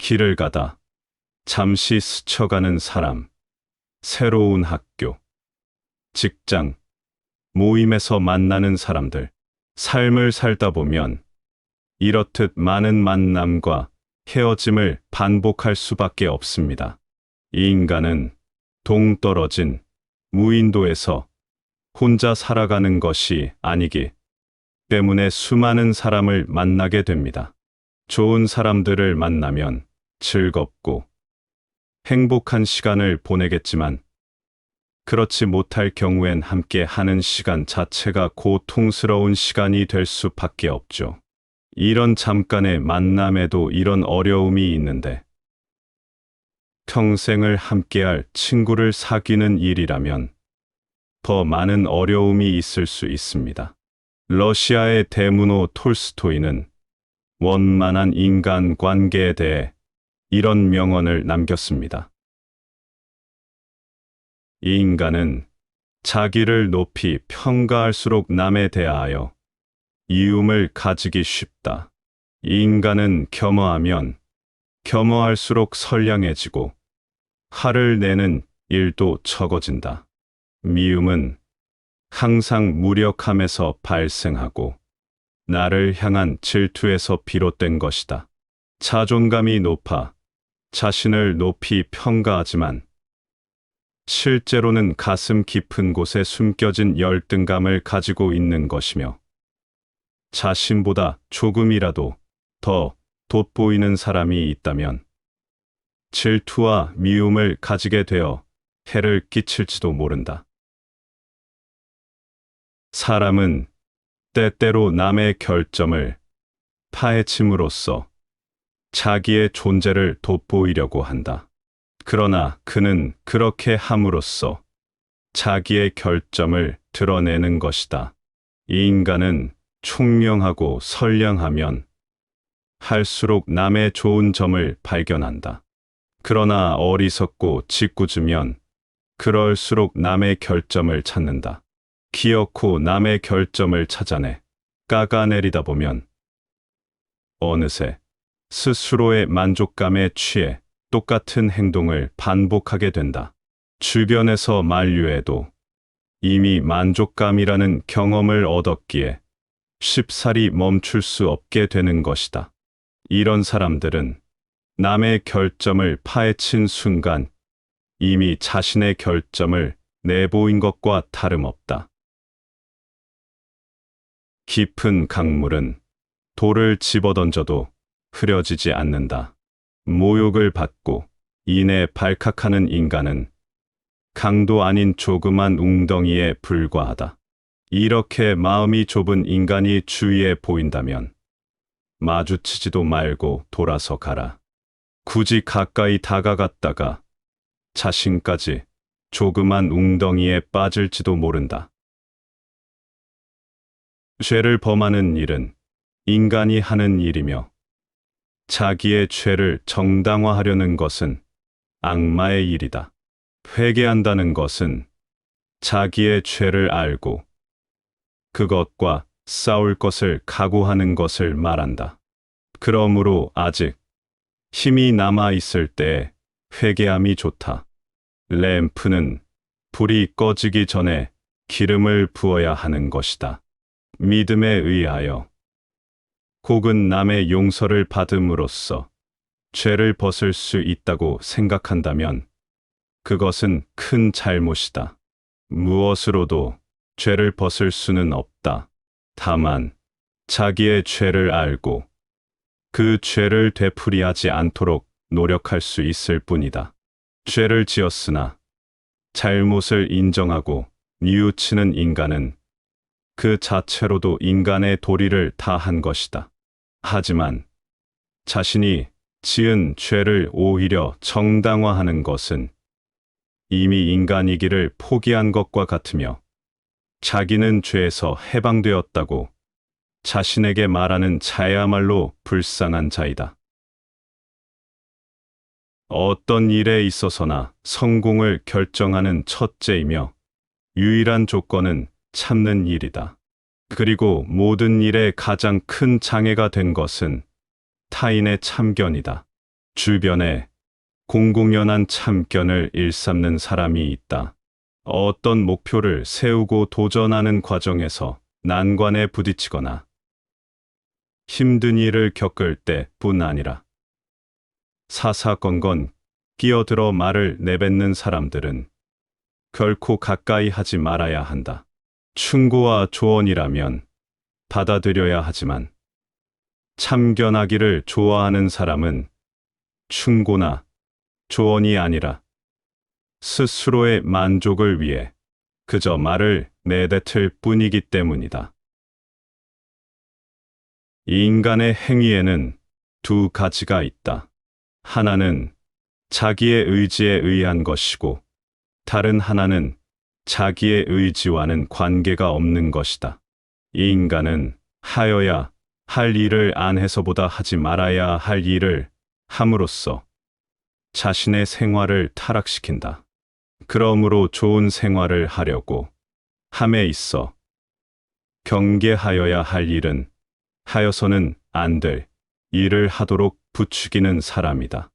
길을 가다 잠시 스쳐가는 사람, 새로운 학교, 직장, 모임에서 만나는 사람들, 삶을 살다 보면 이렇듯 많은 만남과 헤어짐을 반복할 수밖에 없습니다. 이 인간은 동떨어진 무인도에서 혼자 살아가는 것이 아니기 때문에 수많은 사람을 만나게 됩니다. 좋은 사람들을 만나면 즐겁고 행복한 시간을 보내겠지만 그렇지 못할 경우엔 함께 하는 시간 자체가 고통스러운 시간이 될 수밖에 없죠. 이런 잠깐의 만남에도 이런 어려움이 있는데 평생을 함께할 친구를 사귀는 일이라면 더 많은 어려움이 있을 수 있습니다. 러시아의 대문호 톨스토이는 원만한 인간관계에 대해 이런 명언을 남겼습니다. 이 인간은 자기를 높이 평가할수록 남에 대하여 이움을 가지기 쉽다. 이 인간은 겸허하면 겸허할수록 선량해지고 화를 내는 일도 적어진다. 미움은 항상 무력함에서 발생하고 나를 향한 질투에서 비롯된 것이다. 자존감이 높아 자신을 높이 평가하지만 실제로는 가슴 깊은 곳에 숨겨진 열등감을 가지고 있는 것이며 자신보다 조금이라도 더 돋보이는 사람이 있다면 질투와 미움을 가지게 되어 해를 끼칠지도 모른다. 사람은 때때로 남의 결점을 파헤침으로써 자기의 존재를 돋보이려고 한다. 그러나 그는 그렇게 함으로써 자기의 결점을 드러내는 것이다. 이 인간은 총명하고 선량하면 할수록 남의 좋은 점을 발견한다. 그러나 어리석고 짓궂으면 그럴수록 남의 결점을 찾는다. 기어코 남의 결점을 찾아내 깎아내리다 보면 어느새 스스로의 만족감에 취해 똑같은 행동을 반복하게 된다. 주변에서 만류해도 이미 만족감이라는 경험을 얻었기에 쉽사리 멈출 수 없게 되는 것이다. 이런 사람들은 남의 결점을 파헤친 순간 이미 자신의 결점을 내보인 것과 다름없다. 깊은 강물은 돌을 집어던져도 흐려지지 않는다. 모욕을 받고 이내 발칵하는 인간은 강도 아닌 조그만 웅덩이에 불과하다. 이렇게 마음이 좁은 인간이 주위에 보인다면 마주치지도 말고 돌아서 가라. 굳이 가까이 다가갔다가 자신까지 조그만 웅덩이에 빠질지도 모른다. 죄를 범하는 일은 인간이 하는 일이며 자기의 죄를 정당화하려는 것은 악마의 일이다. 회개한다는 것은 자기의 죄를 알고 그것과 싸울 것을 각오하는 것을 말한다. 그러므로 아직 힘이 남아 있을 때 회개함이 좋다. 램프는 불이 꺼지기 전에 기름을 부어야 하는 것이다. 믿음에 의하여 혹은 남의 용서를 받음으로써 죄를 벗을 수 있다고 생각한다면 그것은 큰 잘못이다. 무엇으로도 죄를 벗을 수는 없다. 다만 자기의 죄를 알고 그 죄를 되풀이하지 않도록 노력할 수 있을 뿐이다. 죄를 지었으나 잘못을 인정하고 뉘우치는 인간은 그 자체로도 인간의 도리를 다한 것이다. 하지만 자신이 지은 죄를 오히려 정당화하는 것은 이미 인간이기를 포기한 것과 같으며 자기는 죄에서 해방되었다고 자신에게 말하는 자야말로 불쌍한 자이다. 어떤 일에 있어서나 성공을 결정하는 첫째이며 유일한 조건은 참는 일이다. 그리고 모든 일에 가장 큰 장애가 된 것은 타인의 참견이다. 주변에 공공연한 참견을 일삼는 사람이 있다. 어떤 목표를 세우고 도전하는 과정에서 난관에 부딪히거나 힘든 일을 겪을 때뿐 아니라 사사건건 끼어들어 말을 내뱉는 사람들은 결코 가까이 하지 말아야 한다. 충고와 조언이라면 받아들여야 하지만 참견하기를 좋아하는 사람은 충고나 조언이 아니라 스스로의 만족을 위해 그저 말을 내뱉을 뿐이기 때문이다. 이 인간의 행위에는 두 가지가 있다. 하나는 자기의 의지에 의한 것이고 다른 하나는 자기의 의지와는 관계가 없는 것이다. 이 인간은 하여야 할 일을 안 해서보다 하지 말아야 할 일을 함으로써 자신의 생활을 타락시킨다. 그러므로 좋은 생활을 하려고 함에 있어 경계하여야 할 일은 하여서는 안 될 일을 하도록 부추기는 사람이다.